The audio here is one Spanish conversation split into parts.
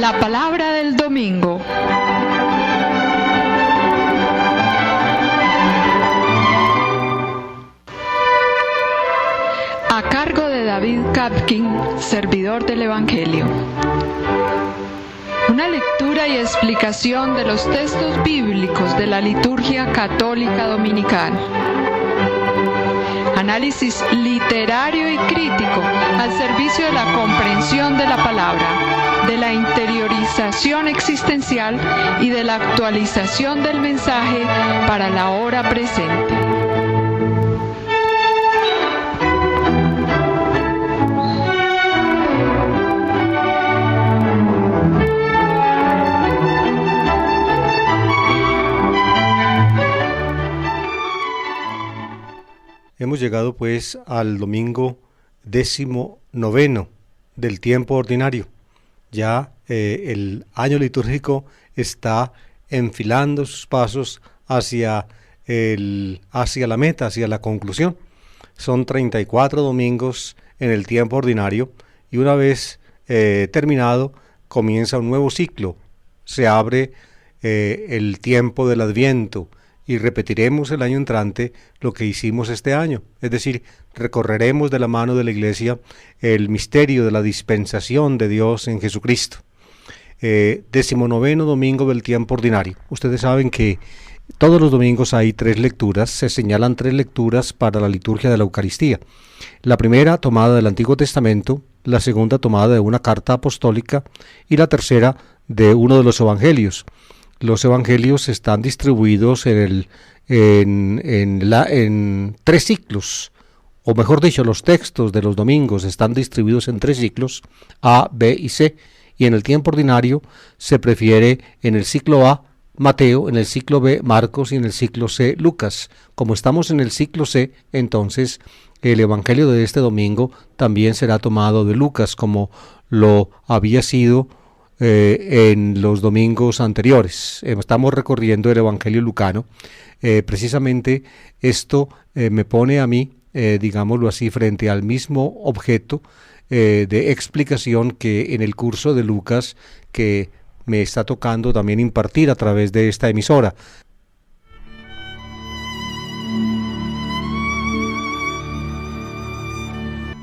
La palabra del domingo. A cargo de David Kapkin, servidor del Evangelio. Una lectura y explicación de los textos bíblicos de la liturgia católica dominical. Análisis literario y crítico al servicio de la comprensión de la palabra, de la interiorización existencial y de la actualización del mensaje para la hora presente. Hemos llegado pues al domingo 19 del tiempo ordinario. Ya el año litúrgico está enfilando sus pasos hacia la meta, hacia la conclusión. Son 34 domingos en el tiempo ordinario y una vez terminado comienza un nuevo ciclo. Se abre el tiempo del Adviento y repetiremos el año entrante lo que hicimos este año, es decir, recorreremos de la mano de la Iglesia el misterio de la dispensación de Dios en Jesucristo. 19 domingo del tiempo ordinario. Ustedes saben que todos los domingos hay 3 lecturas, se señalan 3 lecturas para la liturgia de la Eucaristía. La primera tomada del Antiguo Testamento, la segunda tomada de una carta apostólica y la tercera de uno de los evangelios. Los evangelios están distribuidos en 3 ciclos, o mejor dicho, los textos de los domingos están distribuidos en 3 ciclos, A, B y C, y en el tiempo ordinario se prefiere en el ciclo A, Mateo, en el ciclo B, Marcos y en el ciclo C, Lucas. Como estamos en el ciclo C, entonces el evangelio de este domingo también será tomado de Lucas, como lo había sido en los domingos anteriores. Estamos recorriendo el Evangelio lucano. Precisamente esto me pone a mí, digámoslo así, frente al mismo objeto de explicación que en el curso de Lucas que me está tocando también impartir a través de esta emisora.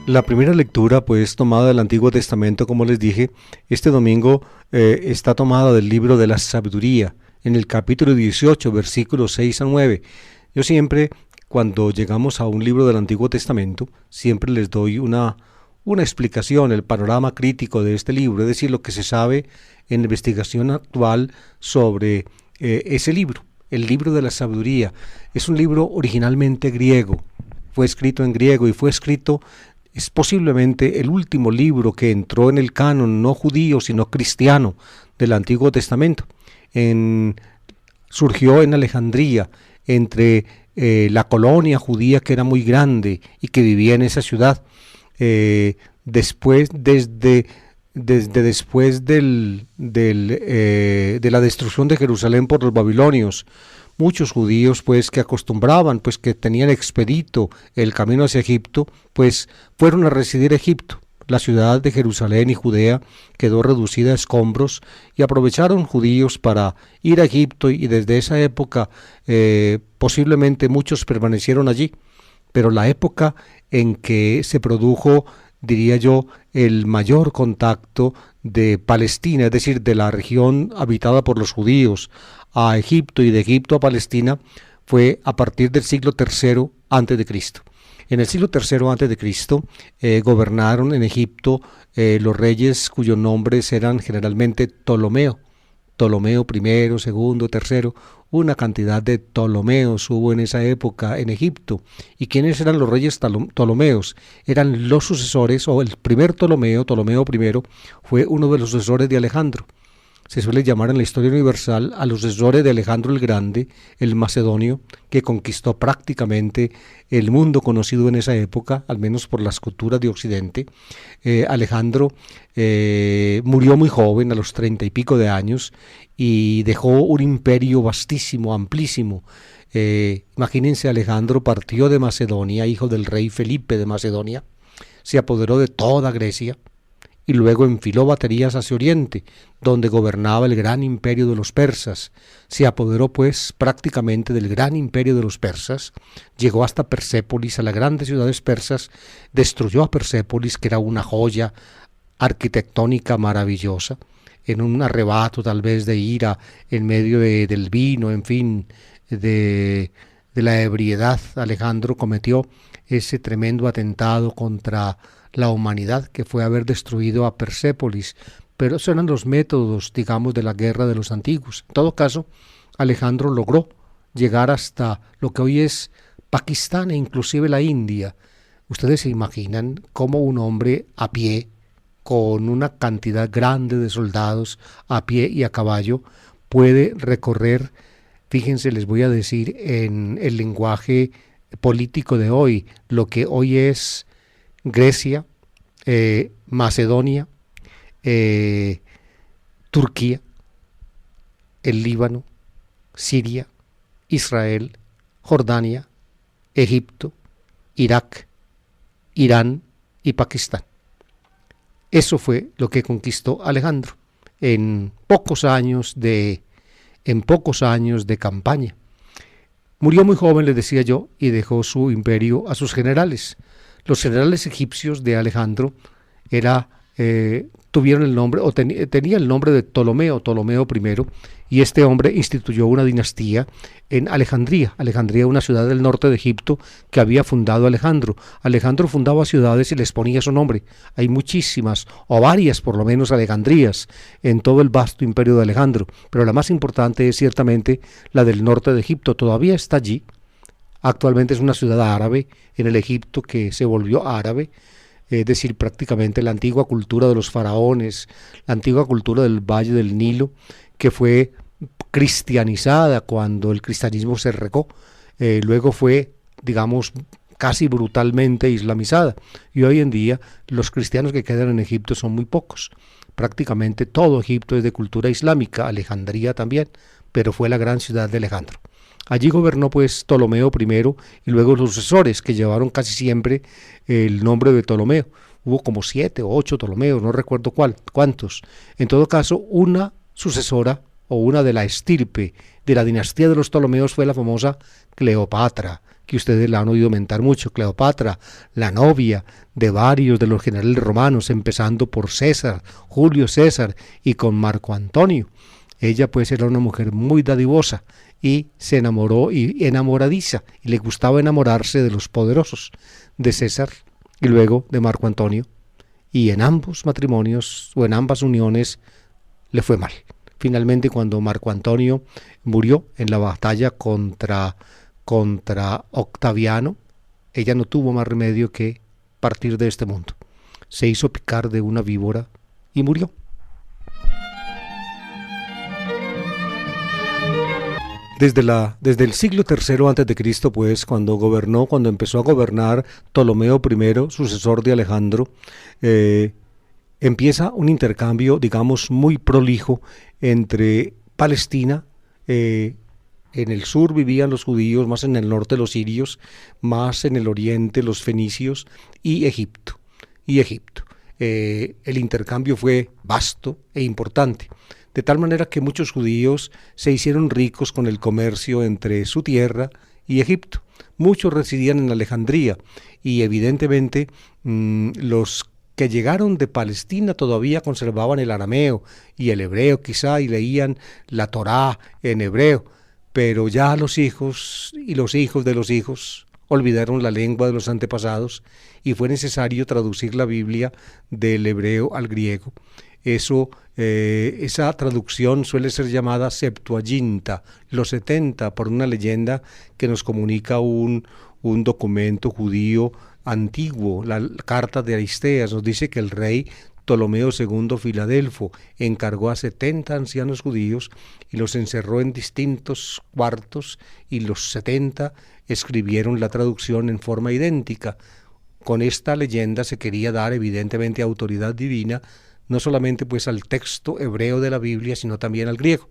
La primera lectura, pues, tomada del Antiguo Testamento, como les dije, este domingo está tomada del libro de la sabiduría, en el capítulo 18, versículos 6 a 9. Yo siempre, cuando llegamos a un libro del Antiguo Testamento, siempre les doy una explicación, el panorama crítico de este libro, es decir, lo que se sabe en la investigación actual sobre ese libro. El libro de la sabiduría es un libro originalmente griego, fue escrito en griego y fue escrito. Es posiblemente el último libro que entró en el canon no judío sino cristiano del Antiguo Testamento. Surgió en Alejandría, entre la colonia judía que era muy grande y que vivía en esa ciudad. Después de la destrucción de Jerusalén por los babilonios, muchos judíos pues que acostumbraban, pues que tenían expedito el camino hacia Egipto, pues fueron a residir a Egipto. La ciudad de Jerusalén y Judea quedó reducida a escombros y aprovecharon judíos para ir a Egipto y desde esa época posiblemente muchos permanecieron allí. Pero la época en que se produjo, diría yo, el mayor contacto de Palestina, es decir, de la región habitada por los judíos a Egipto y de Egipto a Palestina, fue a partir del siglo III a.C. En el siglo III a.C. Gobernaron en Egipto los reyes cuyos nombres eran generalmente Ptolomeo I, segundo, tercero, una cantidad de Ptolomeos hubo en esa época en Egipto. ¿Y quiénes eran los reyes Ptolomeos? Eran los sucesores, o el primer Ptolomeo I, fue uno de los sucesores de Alejandro. Se suele llamar en la historia universal a los sucesores de Alejandro el Grande, el macedonio, que conquistó prácticamente el mundo conocido en esa época, al menos por las culturas de Occidente. Alejandro murió muy joven, a los 30 y pico de años, y dejó un imperio vastísimo, amplísimo. Imagínense, Alejandro partió de Macedonia, hijo del rey Felipe de Macedonia, se apoderó de toda Grecia, y luego enfiló baterías hacia oriente, donde gobernaba el gran imperio de los persas. Se apoderó pues prácticamente del gran imperio de los persas, llegó hasta Persépolis, a las grandes ciudades persas, destruyó a Persépolis, que era una joya arquitectónica maravillosa, en un arrebato tal vez de ira, en medio del vino, en fin, de la ebriedad. Alejandro cometió ese tremendo atentado contra la humanidad, que fue haber destruido a Persépolis, pero esos eran los métodos, digamos, de la guerra de los antiguos. En todo caso, Alejandro logró llegar hasta lo que hoy es Pakistán e inclusive la India. Ustedes se imaginan cómo un hombre a pie, con una cantidad grande de soldados a pie y a caballo, puede recorrer, fíjense, les voy a decir en el lenguaje político de hoy, lo que hoy es Grecia, Macedonia, Turquía, el Líbano, Siria, Israel, Jordania, Egipto, Irak, Irán y Pakistán. Eso fue lo que conquistó Alejandro en pocos años de campaña. Murió muy joven, les decía yo, y dejó su imperio a sus generales. Los generales egipcios de Alejandro tuvieron el nombre, o tenía el nombre de Ptolomeo I, y este hombre instituyó una dinastía en Alejandría. Alejandría, una ciudad del norte de Egipto que había fundado Alejandro. Alejandro fundaba ciudades y les ponía su nombre. Hay muchísimas, o varias por lo menos, Alejandrías en todo el vasto imperio de Alejandro, pero la más importante es ciertamente la del norte de Egipto. Todavía está allí. Actualmente es una ciudad árabe en el Egipto que se volvió árabe, es decir, prácticamente la antigua cultura de los faraones, la antigua cultura del Valle del Nilo, que fue cristianizada cuando el cristianismo se regó, luego fue, digamos, casi brutalmente islamizada, y hoy en día los cristianos que quedan en Egipto son muy pocos. Prácticamente todo Egipto es de cultura islámica, Alejandría también, pero fue la gran ciudad de Alejandro. Allí gobernó pues Ptolomeo I y luego los sucesores, que llevaron casi siempre el nombre de Ptolomeo. Hubo como 7 o 8 Ptolomeos, no recuerdo cuántos. En todo caso, una sucesora o una de la estirpe de la dinastía de los Ptolomeos fue la famosa Cleopatra, que ustedes la han oído mentar mucho. Cleopatra, la novia de varios de los generales romanos, empezando por César, Julio César y con Marco Antonio. Ella pues era una mujer muy dadivosa y se enamoró y enamoradiza, y le gustaba enamorarse de los poderosos, de César y luego de Marco Antonio, y en ambos matrimonios o en ambas uniones le fue mal. Finalmente, cuando Marco Antonio murió en la batalla contra Octaviano, ella no tuvo más remedio que partir de este mundo. Se hizo picar de una víbora y murió. Desde el siglo III a.C., pues, cuando empezó a gobernar Ptolomeo I, sucesor de Alejandro, empieza un intercambio, digamos, muy prolijo entre Palestina, en el sur vivían los judíos, más en el norte los sirios, más en el oriente los fenicios, y Egipto. El intercambio fue vasto e importante, de tal manera que muchos judíos se hicieron ricos con el comercio entre su tierra y Egipto. Muchos residían en Alejandría y evidentemente los que llegaron de Palestina todavía conservaban el arameo y el hebreo quizá, y leían la Torá en hebreo, pero ya los hijos y los hijos de los hijos olvidaron la lengua de los antepasados y fue necesario traducir la Biblia del hebreo al griego. Esa traducción suele ser llamada Septuaginta, los 70, por una leyenda que nos comunica un documento judío antiguo. La carta de Aristeas nos dice que el rey Ptolomeo II Filadelfo encargó a 70 ancianos judíos y los encerró en distintos cuartos, y los 70 escribieron la traducción en forma idéntica. Con esta leyenda se quería dar evidentemente autoridad divina, no solamente pues al texto hebreo de la Biblia, sino también al griego.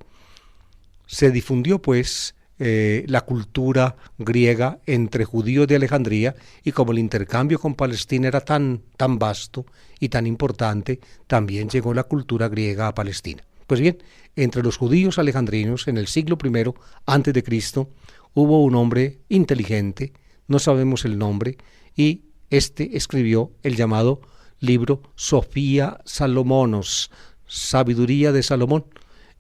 Se difundió pues la cultura griega entre judíos de Alejandría, y como el intercambio con Palestina era tan vasto y tan importante, también llegó la cultura griega a Palestina. Pues bien, entre los judíos alejandrinos en el siglo I antes de Cristo hubo un hombre inteligente, no sabemos el nombre, y este escribió el llamado libro Sofía Salomonos, Sabiduría de Salomón.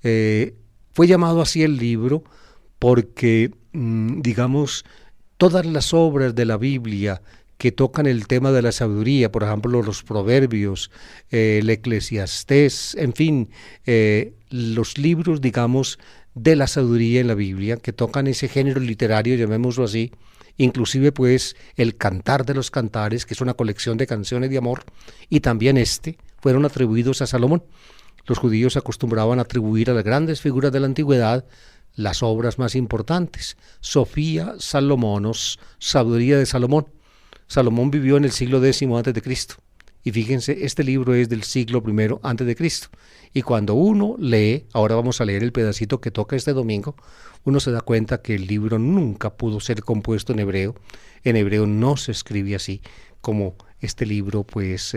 Fue llamado así el libro porque, digamos, todas las obras de la Biblia que tocan el tema de la sabiduría, por ejemplo, los Proverbios, el Eclesiastés, en fin, los libros, digamos, de la sabiduría en la Biblia, que tocan ese género literario, llamémoslo así, inclusive pues el Cantar de los Cantares, que es una colección de canciones de amor, y también fueron atribuidos a Salomón. Los judíos acostumbraban a atribuir a las grandes figuras de la antigüedad las obras más importantes. Sofía Salomonos, Sabiduría de Salomón. Salomón vivió en el siglo X antes de Cristo. Y fíjense, este libro es del siglo I antes de Cristo. Y cuando uno lee, ahora vamos a leer el pedacito que toca este domingo, uno se da cuenta que el libro nunca pudo ser compuesto en hebreo. En hebreo no se escribe así, como este libro, pues,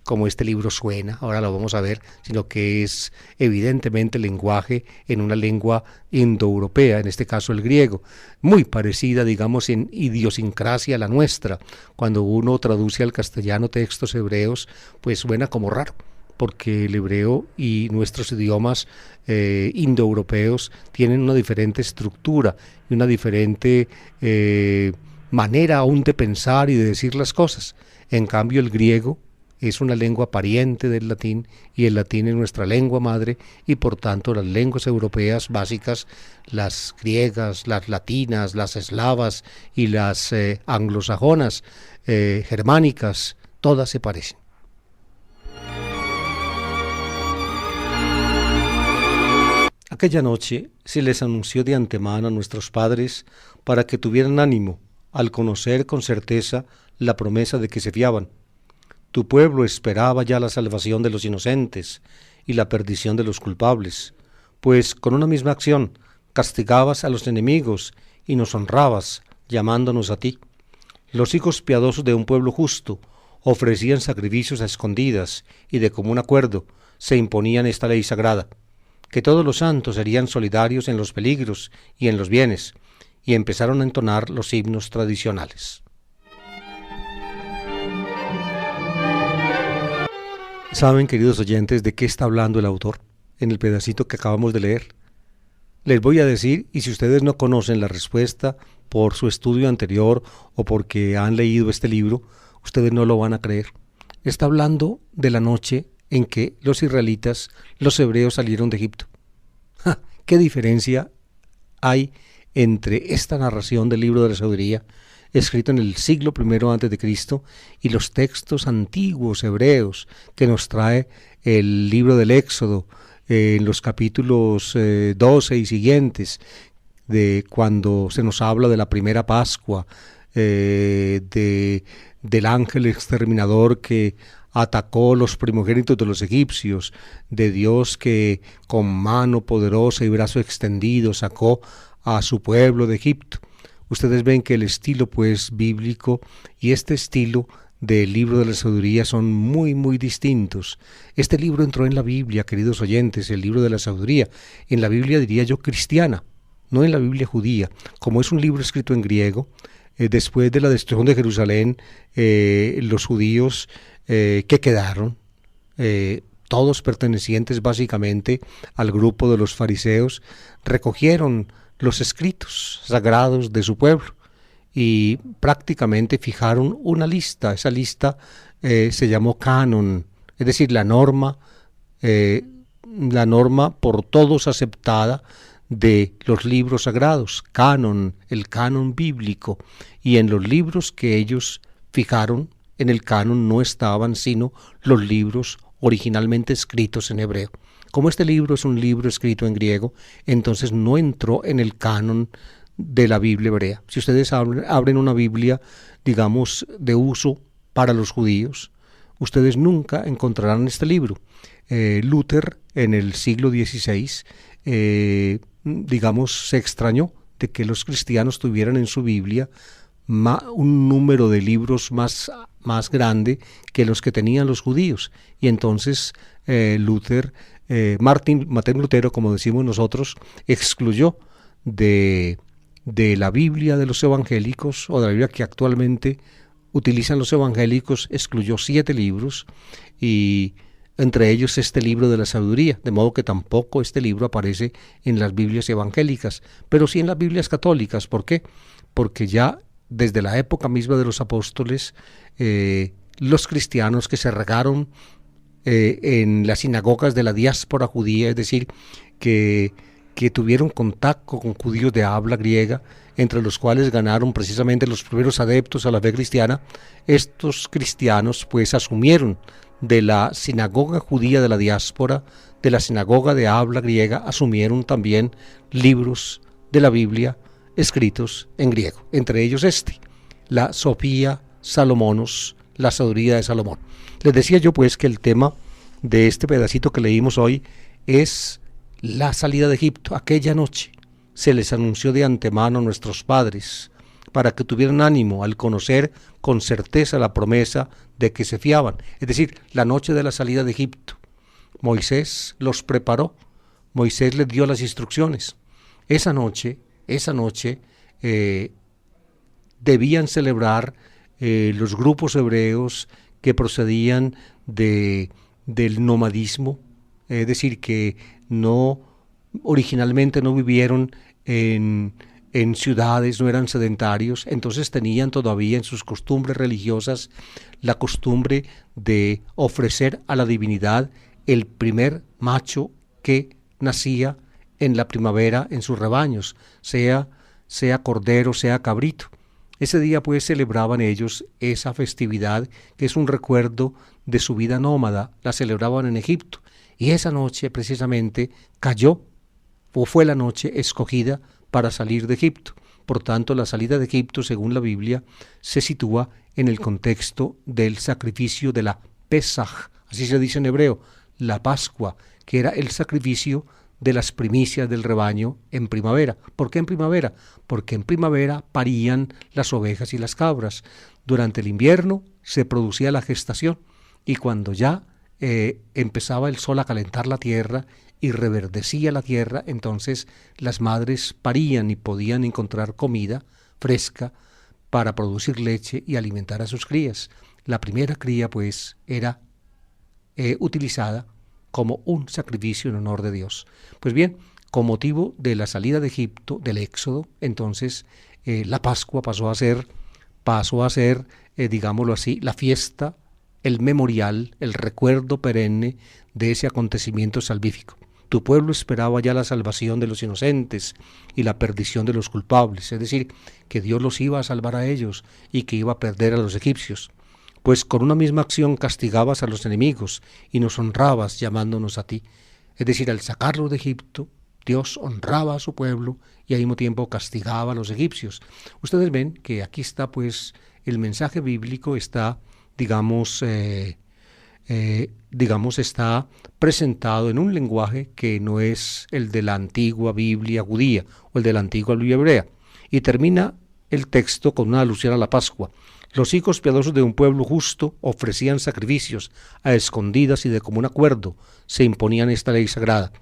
como este libro suena, ahora lo vamos a ver, sino que es evidentemente lenguaje en una lengua indoeuropea, en este caso el griego, muy parecida, digamos, en idiosincrasia a la nuestra. Cuando uno traduce al castellano textos hebreos, pues suena como raro, porque el hebreo y nuestros idiomas indoeuropeos tienen una diferente estructura y una diferente manera aún de pensar y de decir las cosas. En cambio, el griego es una lengua pariente del latín, y el latín es nuestra lengua madre, y por tanto las lenguas europeas básicas, las griegas, las latinas, las eslavas y las anglosajonas, germánicas, todas se parecen. Aquella noche se les anunció de antemano a nuestros padres para que tuvieran ánimo al conocer con certeza la promesa de que se fiaban. Tu pueblo esperaba ya la salvación de los inocentes y la perdición de los culpables, pues con una misma acción castigabas a los enemigos y nos honrabas, llamándonos a ti. Los hijos piadosos de un pueblo justo ofrecían sacrificios a escondidas y de común acuerdo se imponían esta ley sagrada, que todos los santos serían solidarios en los peligros y en los bienes, y empezaron a entonar los himnos tradicionales. ¿Saben, queridos oyentes, de qué está hablando el autor en el pedacito que acabamos de leer? Les voy a decir, y si ustedes no conocen la respuesta por su estudio anterior o porque han leído este libro, ustedes no lo van a creer. Está hablando de la noche en que los israelitas, los hebreos, salieron de Egipto. ¡Ja! ¿Qué diferencia hay entre esta narración del libro de la sabiduría, escrito en el siglo I antes de Cristo, y los textos antiguos hebreos que nos trae el libro del Éxodo, en los capítulos 12 y siguientes, de cuando se nos habla de la primera Pascua, del ángel exterminador que atacó los primogénitos de los egipcios, de Dios que con mano poderosa y brazo extendido sacó a su pueblo de Egipto. Ustedes ven que el estilo pues bíblico y este estilo del libro de la sabiduría son muy muy distintos. Este libro entró en la Biblia, queridos oyentes, el libro de la sabiduría, en la Biblia, diría yo, cristiana, no en la Biblia judía. Como es un libro escrito en griego, después de la destrucción de Jerusalén, los judíos que quedaron, todos pertenecientes básicamente al grupo de los fariseos, recogieron los escritos sagrados de su pueblo y prácticamente fijaron una lista. Esa lista se llamó canon, es decir, la norma por todos aceptada de los libros sagrados, canon, el canon bíblico. Y en los libros que ellos fijaron, en el canon no estaban sino los libros originalmente escritos en hebreo. Como este libro es un libro escrito en griego, entonces no entró en el canon de la Biblia hebrea. Si ustedes abren una Biblia, digamos, de uso para los judíos, ustedes nunca encontrarán este libro. Luther, en el siglo XVI, digamos, se extrañó de que los cristianos tuvieran en su Biblia un número de libros más grande que los que tenían los judíos. Y entonces Martín Lutero, como decimos nosotros, excluyó de la Biblia de los evangélicos, o de la Biblia que actualmente utilizan los evangélicos, excluyó 7 libros, y entre ellos este libro de la sabiduría, de modo que tampoco este libro aparece en las Biblias evangélicas, pero sí en las Biblias católicas. ¿Por qué? Porque ya desde la época misma de los apóstoles, los cristianos que se regaron en las sinagogas de la diáspora judía, es decir, que tuvieron contacto con judíos de habla griega, entre los cuales ganaron precisamente los primeros adeptos a la fe cristiana, estos cristianos pues asumieron de la sinagoga judía de la diáspora, de la sinagoga de habla griega, asumieron también libros de la Biblia escritos en griego, entre ellos la Sofía Salomonos, la sabiduría de Salomón. Les decía yo pues que el tema de este pedacito que leímos hoy es la salida de Egipto. Aquella noche se les anunció de antemano a nuestros padres para que tuvieran ánimo al conocer con certeza la promesa de que se fiaban, es decir, la noche de la salida de Egipto. Moisés los preparó, Moisés les dio las instrucciones. Esa noche debían celebrar los grupos hebreos que procedían del nomadismo, es decir, que originalmente no vivieron en ciudades, no eran sedentarios, entonces tenían todavía en sus costumbres religiosas la costumbre de ofrecer a la divinidad el primer macho que nacía en la primavera en sus rebaños, sea cordero, sea cabrito. Ese día pues celebraban ellos esa festividad que es un recuerdo de su vida nómada, la celebraban en Egipto, y esa noche precisamente fue la noche escogida para salir de Egipto. Por tanto, la salida de Egipto, según la Biblia, se sitúa en el contexto del sacrificio de la Pesaj, así se dice en hebreo, la Pascua, que era el sacrificio de las primicias del rebaño en primavera. ¿Por qué en primavera? Porque en primavera parían las ovejas y las cabras. Durante el invierno se producía la gestación, y cuando ya empezaba el sol a calentar la tierra y reverdecía la tierra, entonces las madres parían y podían encontrar comida fresca para producir leche y alimentar a sus crías. La primera cría pues era utilizada como un sacrificio en honor de Dios. Pues bien, con motivo de la salida de Egipto, del éxodo, entonces la Pascua pasó a ser, digámoslo así, la fiesta, el memorial, el recuerdo perenne de ese acontecimiento salvífico. Tu pueblo esperaba ya la salvación de los inocentes y la perdición de los culpables, es decir, que Dios los iba a salvar a ellos y que iba a perder a los egipcios. Pues con una misma acción castigabas a los enemigos y nos honrabas llamándonos a ti. Es decir, al sacarlos de Egipto, Dios honraba a su pueblo y al mismo tiempo castigaba a los egipcios. Ustedes ven que aquí está pues el mensaje bíblico, está está presentado en un lenguaje que no es el de la antigua Biblia judía o el de la antigua Biblia hebrea. Y termina el texto con una alusión a la Pascua. Los hijos piadosos de un pueblo justo ofrecían sacrificios a escondidas y de común acuerdo se imponían esta ley sagrada,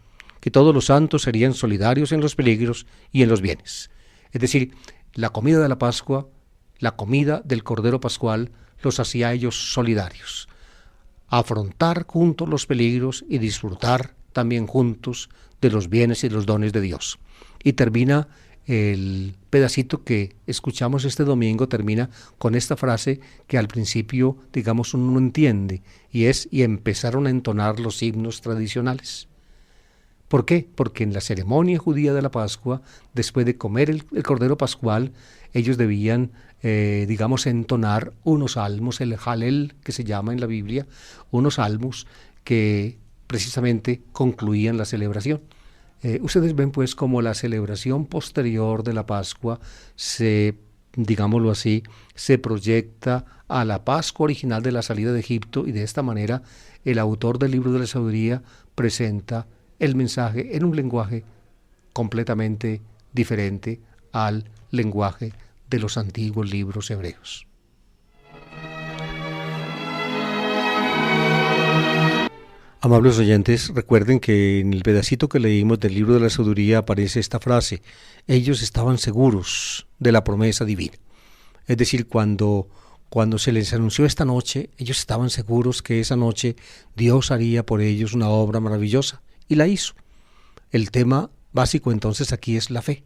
que todos los santos serían solidarios en los peligros y en los bienes. Es decir, la comida de la Pascua, la comida del Cordero Pascual, los hacía a ellos solidarios, afrontar juntos los peligros y disfrutar también juntos de los bienes y los dones de Dios. Y termina el pedacito que escuchamos este domingo, termina con esta frase que al principio, uno no entiende, y empezaron a entonar los himnos tradicionales. ¿Por qué? Porque en la ceremonia judía de la Pascua, después de comer el Cordero Pascual, ellos debían, entonar unos salmos, el Halel, que se llama en la Biblia, unos salmos que precisamente concluían la celebración. Ustedes ven pues como la celebración posterior de la Pascua se proyecta a la Pascua original de la salida de Egipto, y de esta manera el autor del libro de la sabiduría presenta el mensaje en un lenguaje completamente diferente al lenguaje de los antiguos libros hebreos. Amables oyentes, recuerden que en el pedacito que leímos del libro de la sabiduría aparece esta frase: ellos estaban seguros de la promesa divina. Es decir, cuando se les anunció esta noche, ellos estaban seguros que esa noche Dios haría por ellos una obra maravillosa, y la hizo. El tema básico entonces aquí es la fe.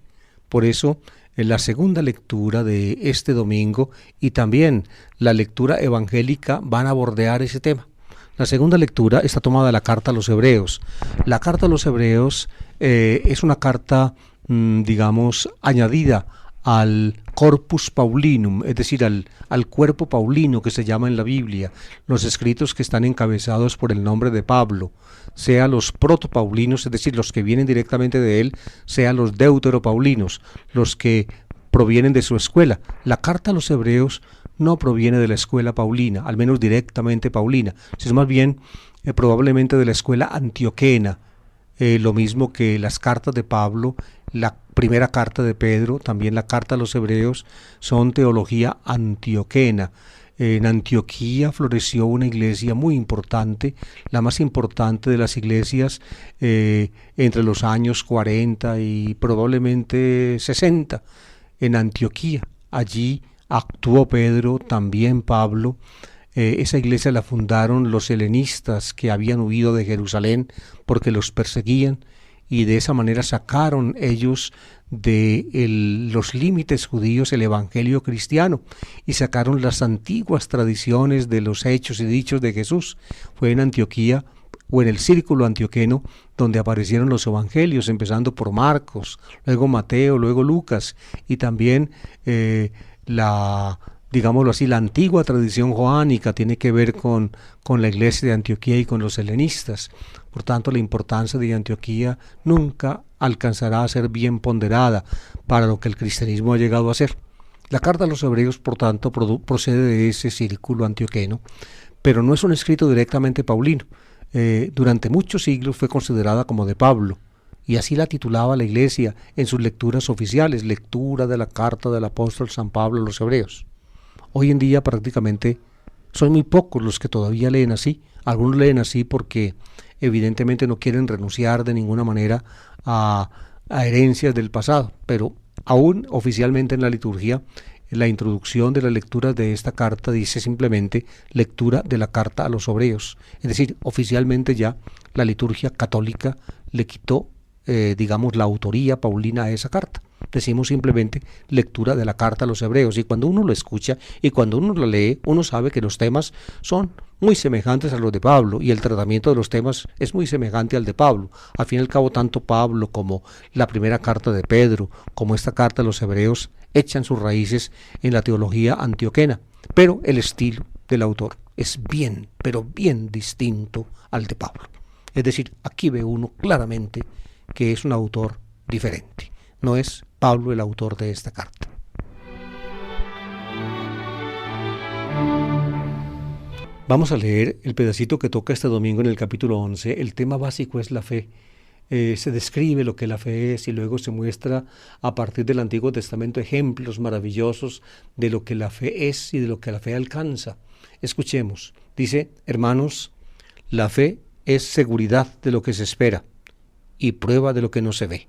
Por eso, en la segunda lectura de este domingo y también la lectura evangélica van a bordear ese tema. La segunda lectura está tomada de la carta a los Hebreos. La carta a los Hebreos es una carta, digamos, añadida al Corpus Paulinum, es decir, al cuerpo paulino que se llama en la Biblia, los escritos que están encabezados por el nombre de Pablo, sea los protopaulinos, es decir, los que vienen directamente de él, sea los deuteropaulinos, los que provienen de su escuela. La carta a los Hebreos no proviene de la escuela paulina, al menos directamente paulina, sino más bien probablemente de la escuela antioquena, lo mismo que las cartas de Pablo, la primera carta de Pedro, también la carta a los Hebreos, son teología antioquena. En Antioquía floreció una iglesia muy importante, la más importante de las iglesias entre los años 40 y probablemente 60, en Antioquía. Allí actuó Pedro, también Pablo. Esa iglesia la fundaron los helenistas que habían huido de Jerusalén porque los perseguían, y de esa manera sacaron ellos de los límites judíos el evangelio cristiano y sacaron las antiguas tradiciones de los hechos y dichos de Jesús. Fue en Antioquía o en el círculo antioqueno donde aparecieron los evangelios, empezando por Marcos, luego Mateo, luego Lucas, y también digámoslo así, la antigua tradición joánica tiene que ver con la iglesia de Antioquía y con los helenistas. Por tanto, la importancia de Antioquía nunca alcanzará a ser bien ponderada para lo que el cristianismo ha llegado a ser. La carta a los Hebreos, por tanto, procede de ese círculo antioqueno, pero no es un escrito directamente paulino. Durante muchos siglos fue considerada como de Pablo, y así la titulaba la iglesia en sus lecturas oficiales: lectura de la carta del apóstol San Pablo a los Hebreos. Hoy en día prácticamente son muy pocos los que todavía leen así. Algunos leen así porque evidentemente no quieren renunciar de ninguna manera a herencias del pasado, pero aún oficialmente en la liturgia, en la introducción de la lectura de esta carta dice simplemente lectura de la carta a los Hebreos. Es decir, oficialmente ya la liturgia católica le quitó, digamos, la autoría paulina a esa carta. Decimos simplemente lectura de la carta a los Hebreos, y cuando uno lo escucha y cuando uno lo lee, uno sabe que los temas son muy semejantes a los de Pablo, y el tratamiento de los temas es muy semejante al de Pablo. Al fin y al cabo, tanto Pablo como la primera carta de Pedro, como esta carta a los Hebreos, echan sus raíces en la teología antioquena, pero el estilo del autor es bien, pero bien distinto al de Pablo. Es decir, aquí ve uno claramente que es un autor diferente. No es Pablo el autor de esta carta. Vamos a leer el pedacito que toca este domingo en el capítulo 11. El tema básico es la fe. Se describe lo que la fe es y luego se muestra a partir del Antiguo Testamento ejemplos maravillosos de lo que la fe es y de lo que la fe alcanza. Escuchemos. Dice: hermanos, la fe es seguridad de lo que se espera y prueba de lo que no se ve.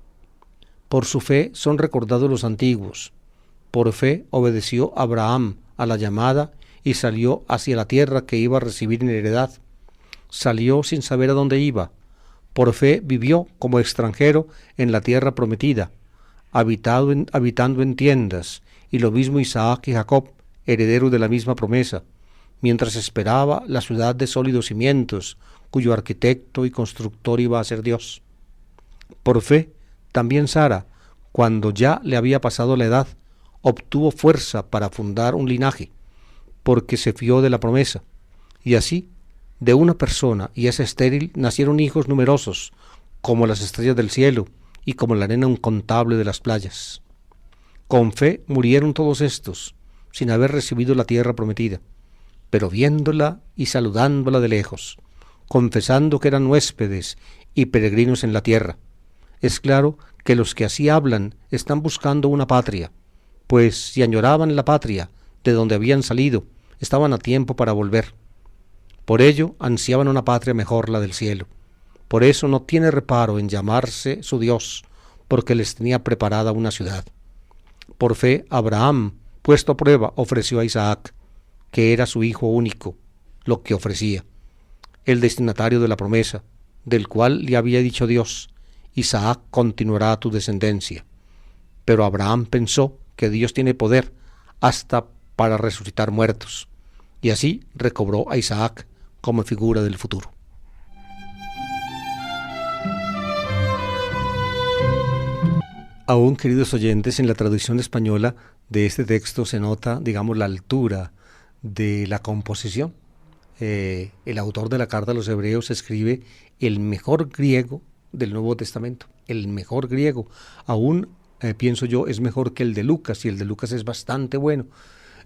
Por su fe son recordados los antiguos. Por fe obedeció Abraham a la llamada y salió hacia la tierra que iba a recibir en heredad. Salió sin saber a dónde iba. Por fe vivió como extranjero en la tierra prometida, habitando en tiendas, y lo mismo Isaac y Jacob, herederos de la misma promesa, mientras esperaba la ciudad de sólidos cimientos, cuyo arquitecto y constructor iba a ser Dios. Por fe, también Sara, cuando ya le había pasado la edad, obtuvo fuerza para fundar un linaje, porque se fió de la promesa. Y así, de una persona y esa estéril, nacieron hijos numerosos, como las estrellas del cielo y como la arena incontable de las playas. Con fe murieron todos estos, sin haber recibido la tierra prometida, pero viéndola y saludándola de lejos, confesando que eran huéspedes y peregrinos en la tierra. Es claro que los que así hablan están buscando una patria, pues si añoraban la patria de donde habían salido, estaban a tiempo para volver. Por ello ansiaban una patria mejor, la del cielo. Por eso no tiene reparo en llamarse su Dios, porque les tenía preparada una ciudad. Por fe, Abraham, puesto a prueba, ofreció a Isaac, que era su hijo único, lo que ofrecía, el destinatario de la promesa, del cual le había dicho Dios: Isaac continuará tu descendencia. Pero Abraham pensó que Dios tiene poder hasta para resucitar muertos, y así recobró a Isaac como figura del futuro. Aún, queridos oyentes, en la traducción española de este texto se nota, digamos, la altura de la composición. El autor de la carta a los Hebreos escribe el mejor griego del Nuevo Testamento, el mejor griego. Aún, pienso yo, es mejor que el de Lucas, y el de Lucas es bastante bueno.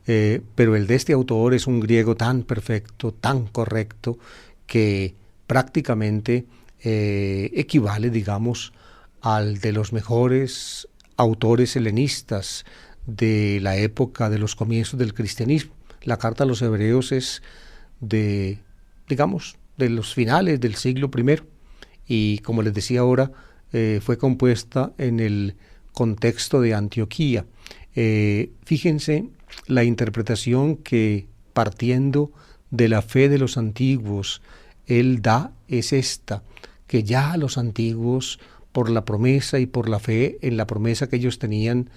Pero el de este autor es un griego tan perfecto, tan correcto, que prácticamente equivale, digamos, al de los mejores autores helenistas de la época de los comienzos del cristianismo. La carta a los Hebreos es de los finales del siglo I, y como les decía ahora, fue compuesta en el contexto de Antioquía. Fíjense la interpretación que, partiendo de la fe de los antiguos, él da es esta: que ya los antiguos, por la promesa y por la fe en la promesa que ellos tenían,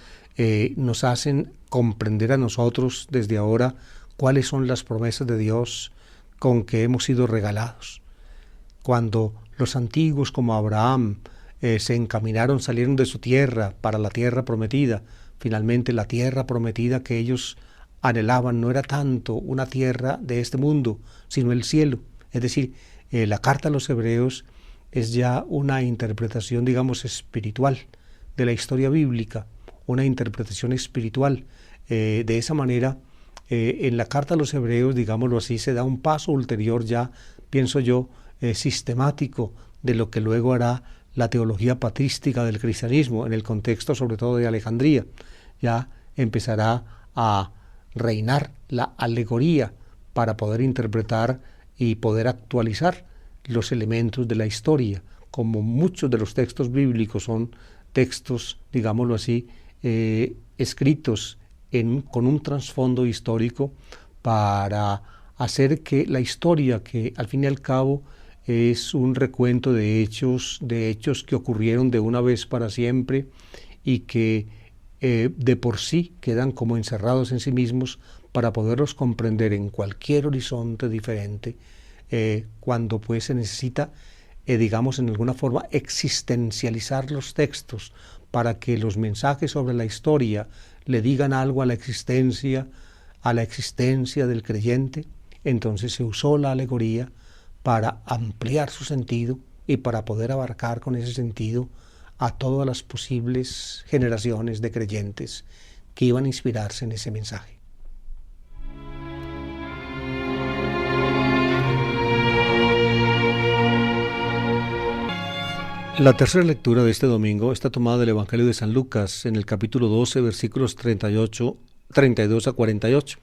nos hacen comprender a nosotros desde ahora cuáles son las promesas de Dios con que hemos sido regalados. Cuando los antiguos, como Abraham, se encaminaron, salieron de su tierra para la tierra prometida, finalmente la tierra prometida que ellos anhelaban no era tanto una tierra de este mundo, sino el cielo. Es decir, la carta a los Hebreos es ya una interpretación, digamos, espiritual de la historia bíblica, una interpretación espiritual. De esa manera, en la carta a los Hebreos, digámoslo así, se da un paso ulterior ya, pienso yo, sistemático de lo que luego hará la teología patrística del cristianismo, en el contexto sobre todo de Alejandría. Ya empezará a reinar la alegoría para poder interpretar y poder actualizar los elementos de la historia. Como muchos de los textos bíblicos son textos, digámoslo así, escritos con un trasfondo histórico para hacer que la historia, que al fin y al cabo es un recuento de hechos que ocurrieron de una vez para siempre y que de por sí quedan como encerrados en sí mismos, para poderlos comprender en cualquier horizonte diferente, cuando pues se necesita, digamos, en alguna forma existencializar los textos para que los mensajes sobre la historia le digan algo a la existencia del creyente. Entonces se usó la alegoría para ampliar su sentido y para poder abarcar con ese sentido a todas las posibles generaciones de creyentes que iban a inspirarse en ese mensaje. La tercera lectura de este domingo está tomada del Evangelio de San Lucas, en el capítulo 12, versículos 32 a 48.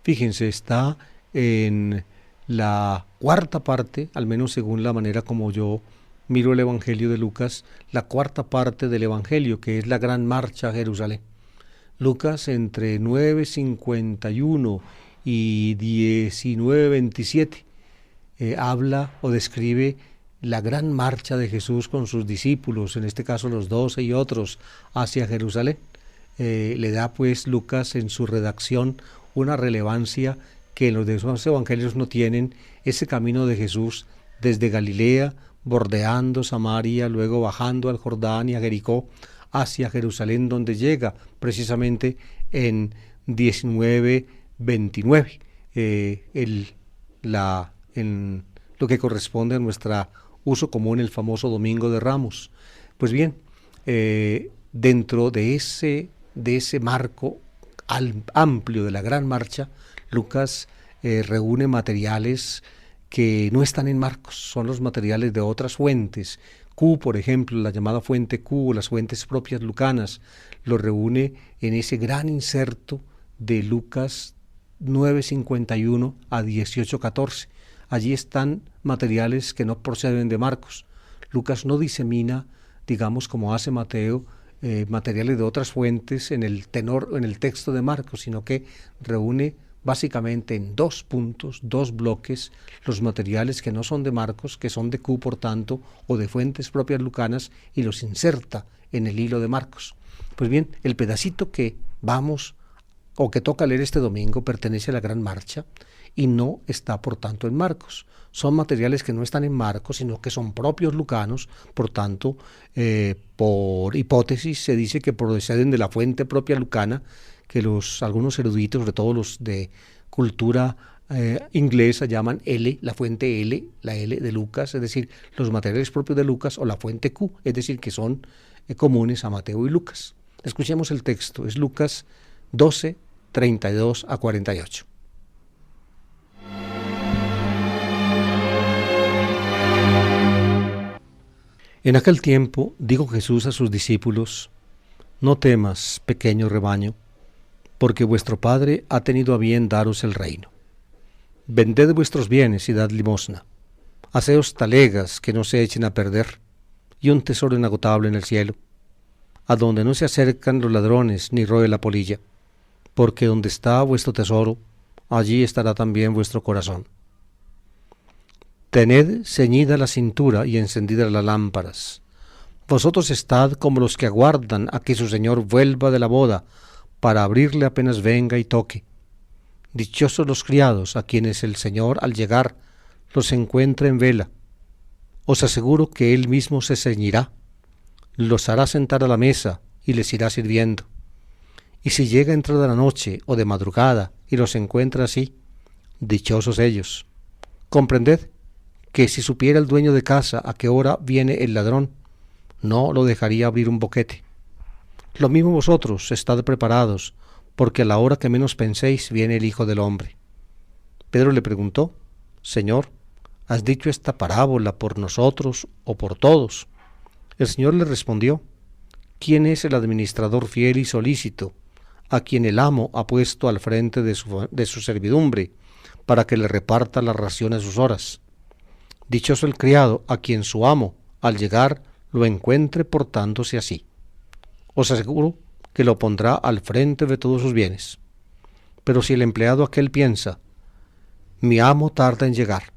Fíjense, está en la cuarta parte, al menos según la manera como yo miro el Evangelio de Lucas, la cuarta parte del Evangelio, que es la gran marcha a Jerusalén. Lucas, entre 9:51 y 19:27, habla o describe la gran marcha de Jesús con sus discípulos, en este caso los 12 y otros, hacia Jerusalén. Le da pues Lucas en su redacción una relevancia que en los demás evangelios no tienen, ese camino de Jesús desde Galilea, bordeando Samaria, luego bajando al Jordán y a Jericó, hacia Jerusalén, donde llega precisamente en 19:29, en lo que corresponde a nuestro uso común, el famoso Domingo de Ramos. Pues bien, dentro de ese marco amplio de la gran marcha, Lucas reúne materiales que no están en Marcos, son los materiales de otras fuentes, Q, por ejemplo, la llamada fuente Q, las fuentes propias lucanas, lo reúne en ese gran inserto de Lucas 9:51 a 18:14. Allí están materiales que no proceden de Marcos. Lucas no disemina, digamos, como hace Mateo, materiales de otras fuentes en el texto de Marcos, sino que reúne básicamente en 2 puntos, 2 bloques, los materiales que no son de Marcos, que son de Q, por tanto, o de fuentes propias lucanas, y los inserta en el hilo de Marcos. Pues bien, el pedacito que vamos o que toca leer este domingo pertenece a la Gran Marcha y no está, por tanto, en Marcos. Son materiales que no están en Marcos, sino que son propios lucanos, por tanto, por hipótesis se dice que proceden de la fuente propia lucana, que algunos eruditos, sobre todo los de cultura inglesa, llaman L, la fuente L, la L de Lucas, es decir, los materiales propios de Lucas, o la fuente Q, es decir, que son comunes a Mateo y Lucas. Escuchemos el texto, es Lucas 12, 32 a 48. En aquel tiempo dijo Jesús a sus discípulos: no temas, pequeño rebaño, porque vuestro Padre ha tenido a bien daros el reino. Vended vuestros bienes y dad limosna. Haceos talegas que no se echen a perder, y un tesoro inagotable en el cielo, a donde no se acercan los ladrones ni roe la polilla, porque donde está vuestro tesoro, allí estará también vuestro corazón. Tened ceñida la cintura y encendidas las lámparas. Vosotros estad como los que aguardan a que su señor vuelva de la boda, para abrirle apenas venga y toque. Dichosos los criados a quienes el Señor al llegar los encuentre en vela. Os aseguro que él mismo se ceñirá, los hará sentar a la mesa y les irá sirviendo. Y si llega entrada la noche o de madrugada y los encuentra así, dichosos ellos. Comprended que si supiera el dueño de casa a qué hora viene el ladrón, no lo dejaría abrir un boquete. Lo mismo vosotros, estad preparados, porque a la hora que menos penséis viene el Hijo del Hombre. Pedro le preguntó: Señor, ¿has dicho esta parábola por nosotros o por todos? El Señor le respondió: ¿quién es el administrador fiel y solícito, a quien el amo ha puesto al frente de su servidumbre, para que le reparta la ración a sus horas? Dichoso el criado a quien su amo, al llegar, lo encuentre portándose así. Os aseguro que lo pondrá al frente de todos sus bienes. Pero si el empleado aquel piensa: mi amo tarda en llegar,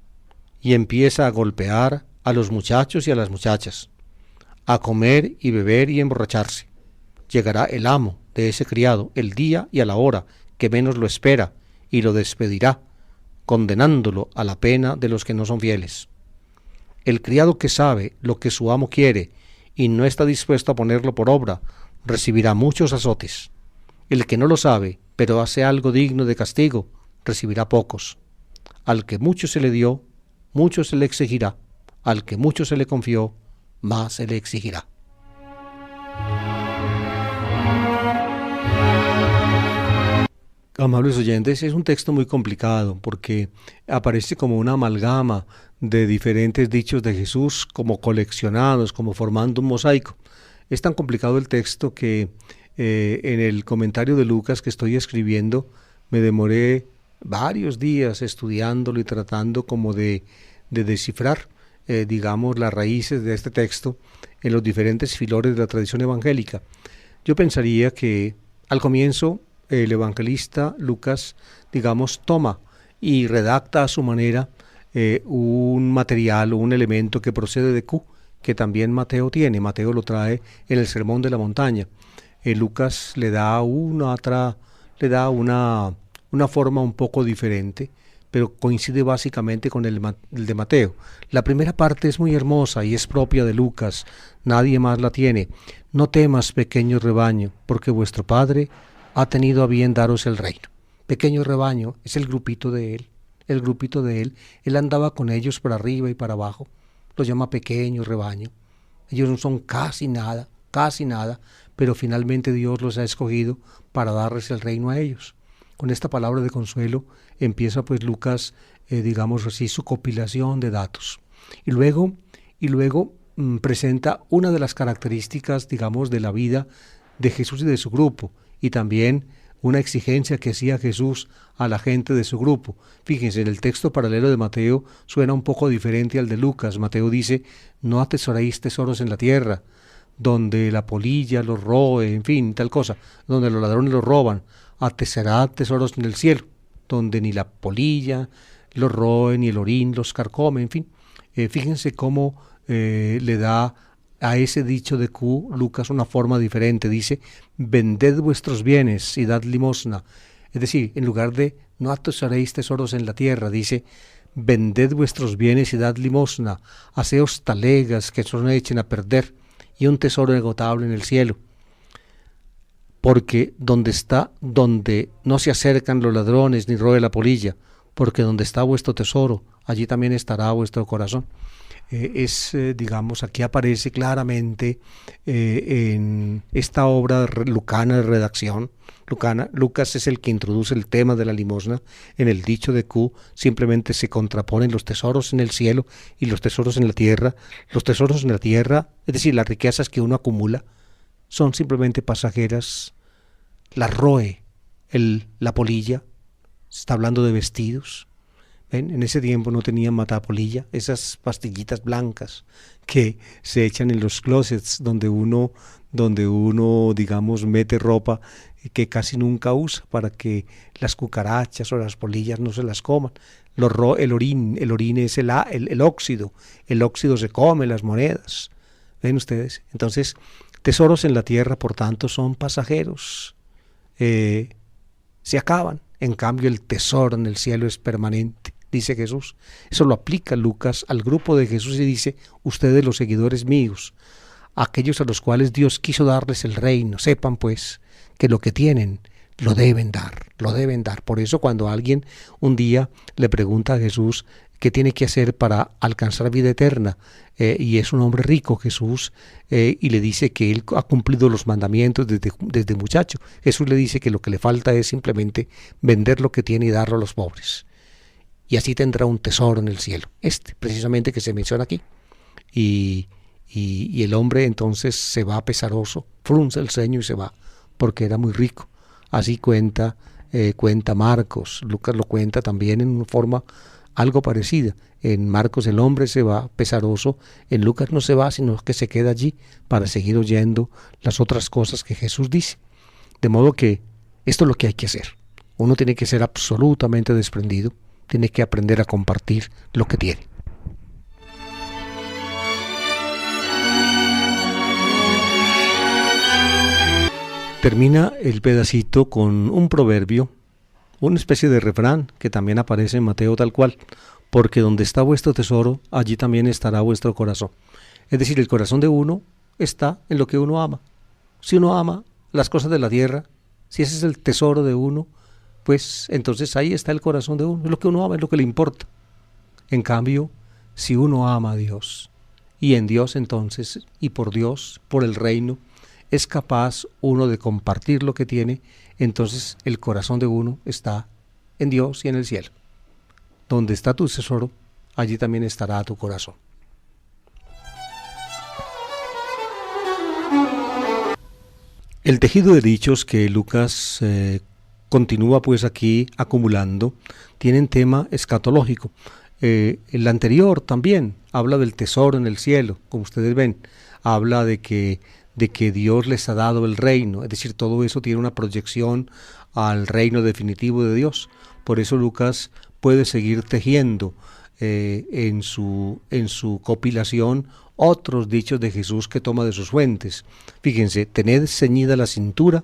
y empieza a golpear a los muchachos y a las muchachas, a comer y beber y emborracharse, llegará el amo de ese criado el día y a la hora que menos lo espera, y lo despedirá, condenándolo a la pena de los que no son fieles. El criado que sabe lo que su amo quiere y no está dispuesto a ponerlo por obra, recibirá muchos azotes. El que no lo sabe, pero hace algo digno de castigo, recibirá pocos. Al que mucho se le dio, mucho se le exigirá. Al que mucho se le confió, más se le exigirá. Amables oyentes, es un texto muy complicado porque aparece como una amalgama de diferentes dichos de Jesús, como coleccionados, como formando un mosaico. Es tan complicado el texto que en el comentario de Lucas que estoy escribiendo me demoré varios días estudiándolo y tratando como de descifrar, digamos, las raíces de este texto en los diferentes filores de la tradición evangélica. Yo pensaría que al comienzo el evangelista Lucas, digamos, toma y redacta a su manera un material o un elemento que procede de Q, que también Mateo tiene. Mateo lo trae en el Sermón de la Montaña. Lucas le da una forma un poco diferente, pero coincide básicamente con el de Mateo. La primera parte es muy hermosa y es propia de Lucas, nadie más la tiene. No temas, pequeño rebaño, porque vuestro Padre ha tenido a bien daros el reino. Pequeño rebaño es el grupito de él, él andaba con ellos para arriba y para abajo, los llama pequeño rebaño. Ellos no son casi nada, pero finalmente Dios los ha escogido para darles el reino a ellos. Con esta palabra de consuelo empieza pues Lucas, digamos así, su compilación de datos. Y luego presenta una de las características, digamos, de la vida de Jesús y de su grupo, y también una exigencia que hacía Jesús a la gente de su grupo. Fíjense, en el texto paralelo de Mateo suena un poco diferente al de Lucas. Mateo dice, no atesoréis tesoros en la tierra, donde la polilla los roe, en fin, tal cosa, donde los ladrones los roban. Atesorad tesoros en el cielo, donde ni la polilla los roe, ni el orín los carcome, en fin. Fíjense cómo le da a ese dicho de Q, Lucas, una forma diferente. Dice, vended vuestros bienes y dad limosna. Es decir, en lugar de no atesoréis tesoros en la tierra, dice, vended vuestros bienes y dad limosna, haceos talegas que no echen a perder, y un tesoro inagotable en el cielo. Porque donde no se acercan los ladrones ni roe la polilla, porque donde está vuestro tesoro, allí también estará vuestro corazón. Digamos, aquí aparece claramente en esta obra lucana de redacción. Lucas es el que introduce el tema de la limosna. En el dicho de Q simplemente se contraponen los tesoros en el cielo y los tesoros en la tierra. Los tesoros en la tierra, es decir, las riquezas que uno acumula, son simplemente pasajeras. Las roe la polilla. Se está hablando de vestidos. En ese tiempo no tenían matapolilla, esas pastillitas blancas que se echan en los closets donde uno, digamos, mete ropa que casi nunca usa para que las cucarachas o las polillas no se las coman. El orín es el óxido se come las monedas. ¿Ven ustedes? Entonces, tesoros en la tierra, por tanto, son pasajeros, se acaban. En cambio, el tesoro en el cielo es permanente, dice Jesús. Eso lo aplica Lucas al grupo de Jesús y dice, ustedes los seguidores míos, aquellos a los cuales Dios quiso darles el reino, sepan pues que lo que tienen lo deben dar. Por eso cuando alguien un día le pregunta a Jesús qué tiene que hacer para alcanzar vida eterna, y es un hombre rico, Jesús, y le dice que él ha cumplido los mandamientos desde muchacho. Jesús le dice que lo que le falta es simplemente vender lo que tiene y darlo a los pobres. Y así tendrá un tesoro en el cielo. Precisamente que se menciona aquí. Y el hombre entonces se va pesaroso, frunce el ceño y se va, porque era muy rico. Así cuenta Marcos. Lucas lo cuenta también en una forma algo parecida. En Marcos el hombre se va pesaroso, en Lucas no se va, sino que se queda allí para seguir oyendo las otras cosas que Jesús dice. De modo que esto es lo que hay que hacer. Uno tiene que ser absolutamente desprendido, tiene que aprender a compartir lo que tiene. Termina el pedacito con un proverbio, una especie de refrán que también aparece en Mateo tal cual, porque donde está vuestro tesoro, allí también estará vuestro corazón. Es decir, el corazón de uno está en lo que uno ama. Si uno ama las cosas de la tierra, si ese es el tesoro de uno, pues entonces ahí está el corazón de uno, es lo que uno ama, es lo que le importa. En cambio, si uno ama a Dios, y en Dios entonces, y por Dios, por el reino, es capaz uno de compartir lo que tiene, entonces el corazón de uno está en Dios y en el cielo. Donde está tu tesoro, allí también estará tu corazón. El tejido de dichos que Lucas continúa pues aquí acumulando, tienen tema escatológico. El anterior también habla del tesoro en el cielo, como ustedes ven, habla de que Dios les ha dado el reino, es decir, todo eso tiene una proyección al reino definitivo de Dios. Por eso Lucas puede seguir tejiendo en su compilación otros dichos de Jesús que toma de sus fuentes. Fíjense, tened ceñida la cintura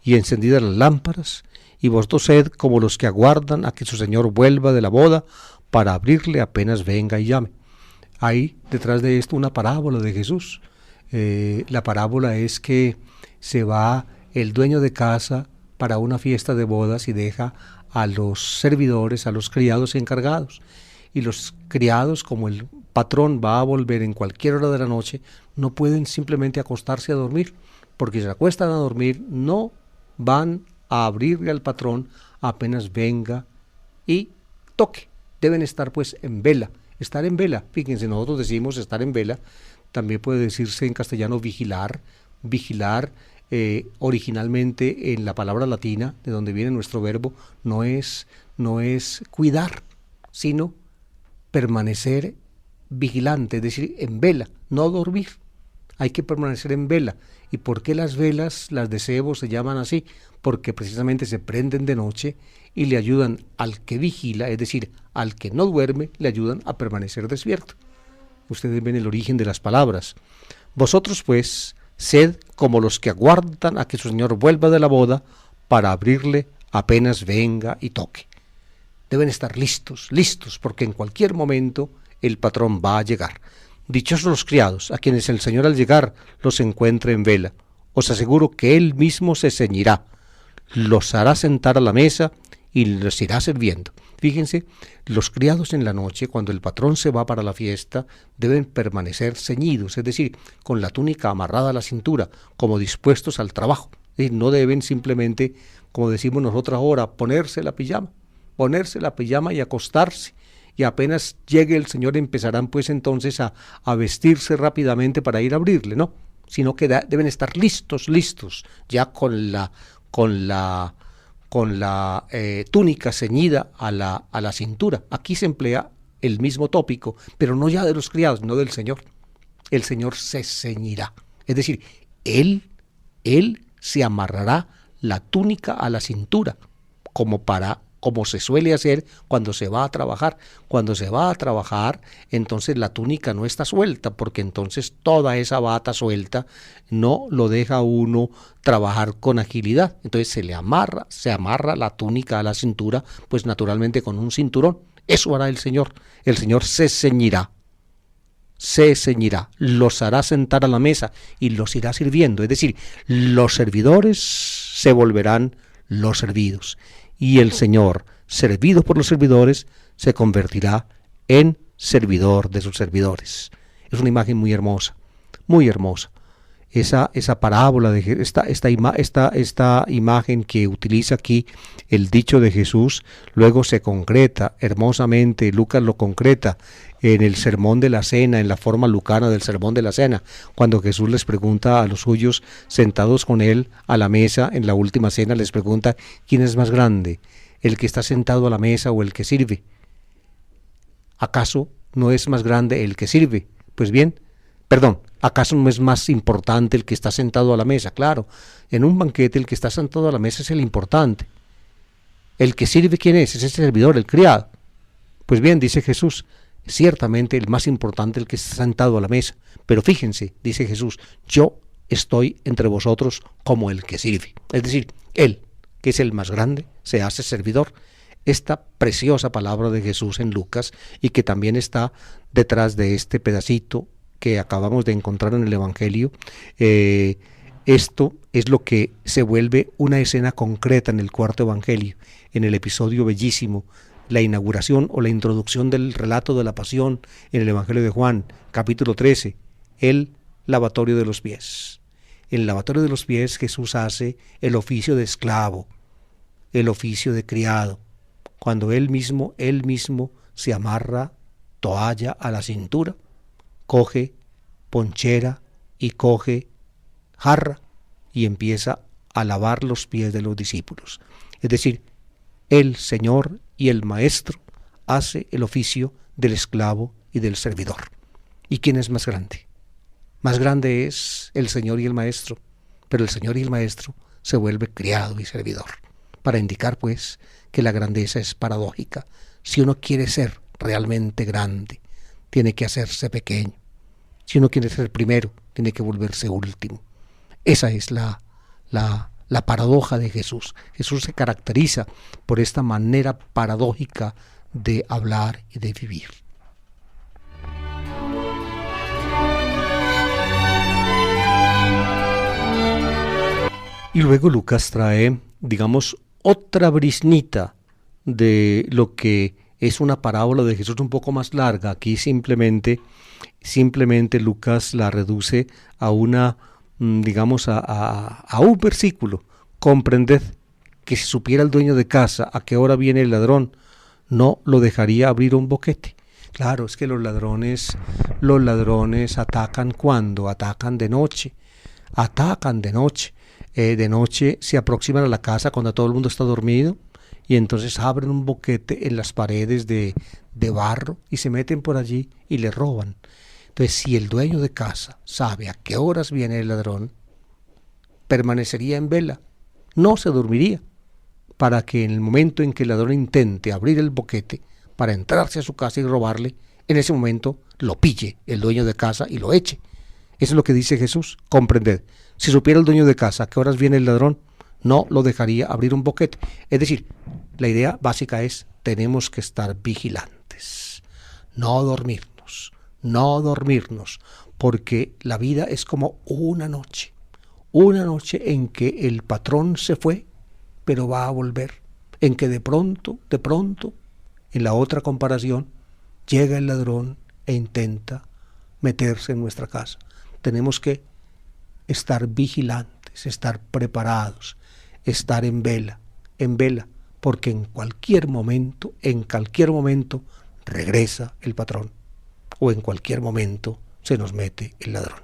y encendidas las lámparas, y vosotros sed como los que aguardan a que su Señor vuelva de la boda para abrirle apenas venga y llame. Hay detrás de esto una parábola de Jesús. La parábola es que se va el dueño de casa para una fiesta de bodas y deja a los servidores, a los criados encargados. Y los criados, como el patrón va a volver en cualquier hora de la noche, no pueden simplemente acostarse a dormir, porque si se acuestan a dormir no van a abrirle al patrón apenas venga y toque. Deben estar pues en vela. Estar en vela, fíjense, nosotros decimos estar en vela también puede decirse en castellano vigilar. Vigilar, originalmente en la palabra latina, de donde viene nuestro verbo, no es cuidar, sino permanecer vigilante, es decir, en vela, no dormir. Hay que permanecer en vela. ¿Y por qué las velas, las de cebo, se llaman así? Porque precisamente se prenden de noche y le ayudan al que vigila, es decir, al que no duerme, le ayudan a permanecer despierto. Ustedes ven el origen de las palabras. Vosotros, pues, sed como los que aguardan a que su Señor vuelva de la boda para abrirle apenas venga y toque. Deben estar listos, porque en cualquier momento el patrón va a llegar. Dichosos los criados, a quienes el Señor al llegar los encuentre en vela. Os aseguro que Él mismo se ceñirá, los hará sentar a la mesa y los irá sirviendo. Fíjense, los criados en la noche, cuando el patrón se va para la fiesta, deben permanecer ceñidos, es decir, con la túnica amarrada a la cintura, como dispuestos al trabajo. Es decir, no deben simplemente, como decimos nosotros ahora, ponerse la pijama y acostarse. Y apenas llegue el Señor empezarán pues entonces a vestirse rápidamente para ir a abrirle, ¿no? Sino que deben estar listos, ya con la túnica ceñida a la cintura. Aquí se emplea el mismo tópico, pero no ya de los criados, no del Señor. El Señor se ceñirá, es decir, Él se amarrará la túnica a la cintura, como se suele hacer cuando se va a trabajar. Cuando se va a trabajar, entonces la túnica no está suelta, porque entonces toda esa bata suelta no lo deja uno trabajar con agilidad. Entonces se amarra la túnica a la cintura, pues naturalmente con un cinturón. Eso hará el Señor. El Señor se ceñirá, los hará sentar a la mesa y los irá sirviendo. Es decir, los servidores se volverán los servidos. Y el Señor, servido por los servidores, se convertirá en servidor de sus servidores. Es una imagen muy hermosa, muy hermosa. Esa parábola, esta imagen que utiliza aquí el dicho de Jesús, luego se concreta hermosamente, Lucas lo concreta en el sermón de la cena, en la forma lucana del sermón de la cena, cuando Jesús les pregunta a los suyos sentados con él a la mesa, en la última cena les pregunta, ¿quién es más grande, el que está sentado a la mesa o el que sirve? ¿Acaso no es más grande el que sirve? ¿Acaso no es más importante el que está sentado a la mesa? Claro, en un banquete el que está sentado a la mesa es el importante. ¿El que sirve quién es? Es el servidor, el criado. Pues bien, dice Jesús, ciertamente el más importante el que está sentado a la mesa. Pero fíjense, dice Jesús, yo estoy entre vosotros como el que sirve. Es decir, Él, que es el más grande, se hace servidor. Esta preciosa palabra de Jesús en Lucas, y que también está detrás de este pedacito que acabamos de encontrar en el Evangelio, esto es lo que se vuelve una escena concreta en el cuarto Evangelio, en el episodio bellísimo, la inauguración o la introducción del relato de la pasión en el Evangelio de Juan, capítulo 13, el lavatorio de los pies. En el lavatorio de los pies Jesús hace el oficio de esclavo, el oficio de criado, cuando él mismo se amarra toalla a la cintura, coge ponchera y coge jarra y empieza a lavar los pies de los discípulos. Es decir, el Señor y el Maestro hace el oficio del esclavo y del servidor. ¿Y quién es más grande? Más grande es el Señor y el Maestro, pero el Señor y el Maestro se vuelve criado y servidor, para indicar pues que la grandeza es paradójica. Si uno quiere ser realmente grande, tiene que hacerse pequeño. Si uno quiere ser primero, tiene que volverse último. Esa es la paradoja de Jesús. Jesús se caracteriza por esta manera paradójica de hablar y de vivir. Y luego Lucas trae, digamos, otra briznita de lo que es una parábola de Jesús un poco más larga. Aquí simplemente Lucas la reduce a una, digamos, a un versículo. Comprended que si supiera el dueño de casa a qué hora viene el ladrón, no lo dejaría abrir un boquete. Claro, es que los ladrones atacan cuando, atacan de noche, atacan de noche. De noche se aproximan a la casa cuando todo el mundo está dormido y entonces abren un boquete en las paredes de barro y se meten por allí y le roban. Entonces, si el dueño de casa sabe a qué horas viene el ladrón, permanecería en vela, no se dormiría, para que en el momento en que el ladrón intente abrir el boquete para entrarse a su casa y robarle, en ese momento lo pille el dueño de casa y lo eche. Eso es lo que dice Jesús, comprended. Si supiera el dueño de casa a qué horas viene el ladrón, no lo dejaría abrir un boquete. Es decir, la idea básica es, tenemos que estar vigilantes, no dormirnos, porque la vida es como una noche en que el patrón se fue, pero va a volver, en que de pronto, en la otra comparación, llega el ladrón e intenta meterse en nuestra casa. Tenemos que estar vigilantes, estar preparados, estar en vela, porque en cualquier momento regresa el patrón, o en cualquier momento se nos mete el ladrón.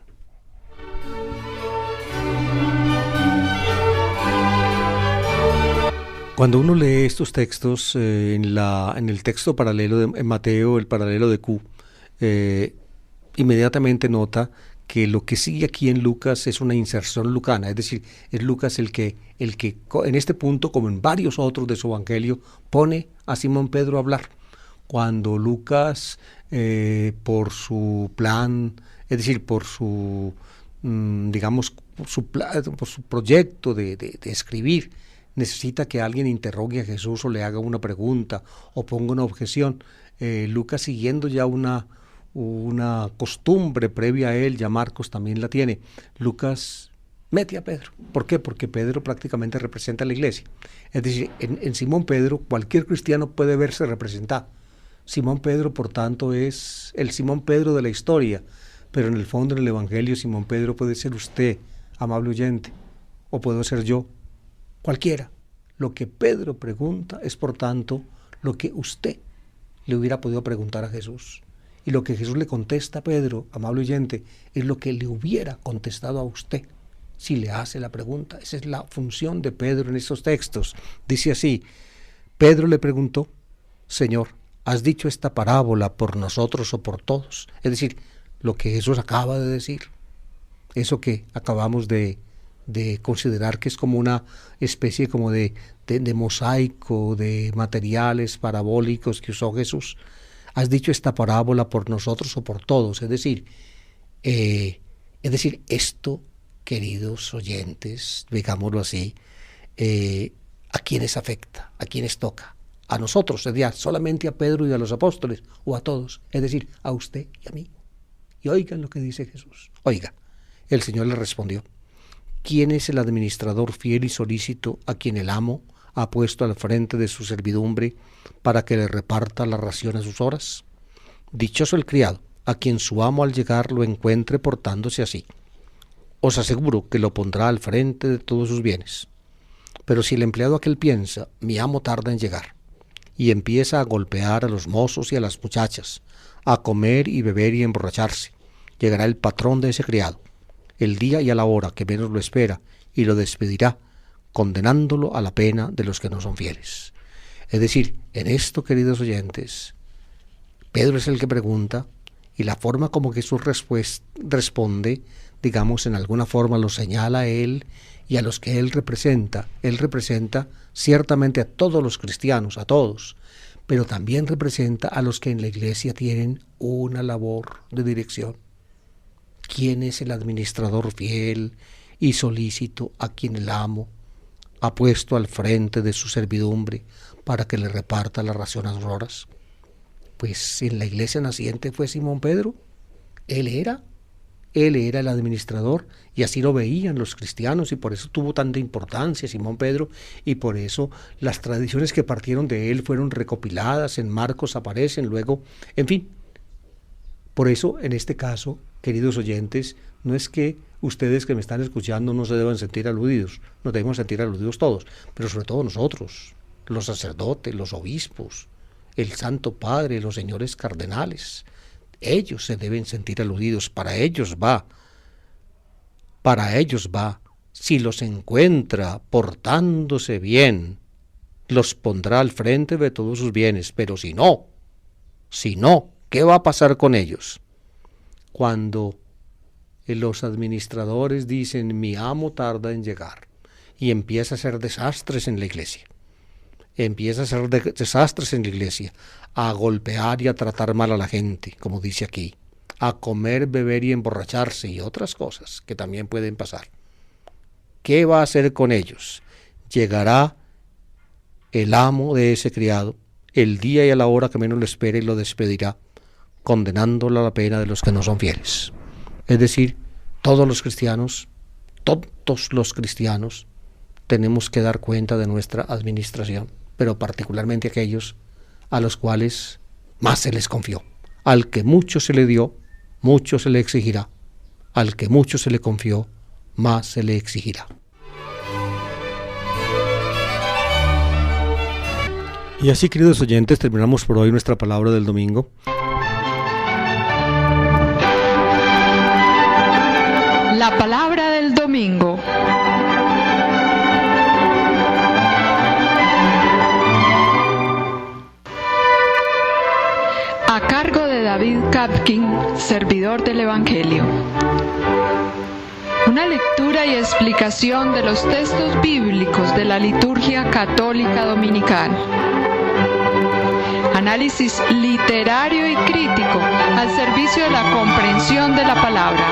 Cuando uno lee estos textos en el texto paralelo en Mateo, el paralelo de Q, inmediatamente nota que lo que sigue aquí en Lucas es una inserción lucana, es decir, es Lucas el que en este punto, como en varios otros de su evangelio, pone a Simón Pedro a hablar. Cuando Lucas, por su plan, es decir, por su, por su proyecto de escribir, necesita que alguien interrogue a Jesús o le haga una pregunta o ponga una objeción. Lucas, siguiendo ya una costumbre previa a él, ya Marcos también la tiene, Lucas mete a Pedro. ¿Por qué? Porque Pedro prácticamente representa a la iglesia. Es decir, en Simón Pedro cualquier cristiano puede verse representado. Simón Pedro, por tanto, es el Simón Pedro de la historia, pero en el fondo, en el evangelio, Simón Pedro puede ser usted, amable oyente, o puedo ser yo, cualquiera. Lo que Pedro pregunta es, por tanto, lo que usted le hubiera podido preguntar a Jesús. Y lo que Jesús le contesta a Pedro, amable oyente, es lo que le hubiera contestado a usted si le hace la pregunta. Esa es la función de Pedro en estos textos. Dice así, Pedro le preguntó, Señor, ¿has dicho esta parábola por nosotros o por todos? Es decir, lo que Jesús acaba de decir, eso que acabamos de considerar que es como una especie como de mosaico de materiales parabólicos que usó Jesús. ¿Has dicho esta parábola por nosotros o por todos? Es decir, esto, queridos oyentes, digámoslo así, ¿a quiénes afecta? ¿A quiénes toca? A nosotros, es decir, solamente a Pedro y a los apóstoles, o a todos, es decir, a usted y a mí. Y oigan lo que dice Jesús. Oiga, el Señor le respondió, ¿quién es el administrador fiel y solícito a quien el amo ha puesto al frente de su servidumbre para que le reparta la ración a sus horas? Dichoso el criado, a quien su amo al llegar lo encuentre portándose así. Os aseguro que lo pondrá al frente de todos sus bienes. Pero si el empleado aquel piensa, mi amo tarda en llegar, y empieza a golpear a los mozos y a las muchachas, a comer y beber y emborracharse, llegará el patrón de ese criado, el día y a la hora que menos lo espera, y lo despedirá, condenándolo a la pena de los que no son fieles. Es decir, en esto, queridos oyentes, Pedro es el que pregunta, y la forma como Jesús responde, digamos, en alguna forma lo señala a él y a los que él representa. Él representa ciertamente a todos los cristianos, a todos, pero también representa a los que en la iglesia tienen una labor de dirección. ¿Quién es el administrador fiel y solícito a quien el amo ha puesto al frente de su servidumbre para que le reparta la ración a sus horas? Pues en la iglesia naciente fue Simón Pedro. Él era el administrador, y así lo veían los cristianos, y por eso tuvo tanta importancia Simón Pedro, y por eso las tradiciones que partieron de él fueron recopiladas, en Marcos aparecen luego, en fin. Por eso, en este caso, queridos oyentes, no es que ustedes que me están escuchando no se deban sentir aludidos, nos debemos sentir aludidos todos, pero sobre todo nosotros, los sacerdotes, los obispos, el Santo Padre, los señores cardenales. Ellos se deben sentir aludidos, para ellos va. Si los encuentra portándose bien, los pondrá al frente de todos sus bienes, pero si no, ¿qué va a pasar con ellos? Cuando los administradores dicen, mi amo tarda en llegar, y empieza a hacer desastres en la iglesia, a golpear y a tratar mal a la gente, como dice aquí, a comer, beber y emborracharse y otras cosas que también pueden pasar. ¿Qué va a hacer con ellos? Llegará el amo de ese criado el día y a la hora que menos lo espere y lo despedirá, condenándolo a la pena de los que no son fieles. Es decir, todos los cristianos tenemos que dar cuenta de nuestra administración, pero particularmente aquellos a los cuales más se les confió. Al que mucho se le dio, mucho se le exigirá. Al que mucho se le confió, más se le exigirá. Y así, queridos oyentes, terminamos por hoy nuestra palabra del domingo. La palabra del domingo. A cargo de David Kapkin, servidor del Evangelio. Una lectura y explicación de los textos bíblicos de la liturgia católica dominical. Análisis literario y crítico al servicio de la comprensión de la palabra,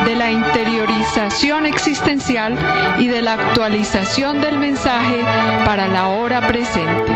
de la interiorización existencial y de la actualización del mensaje para la hora presente.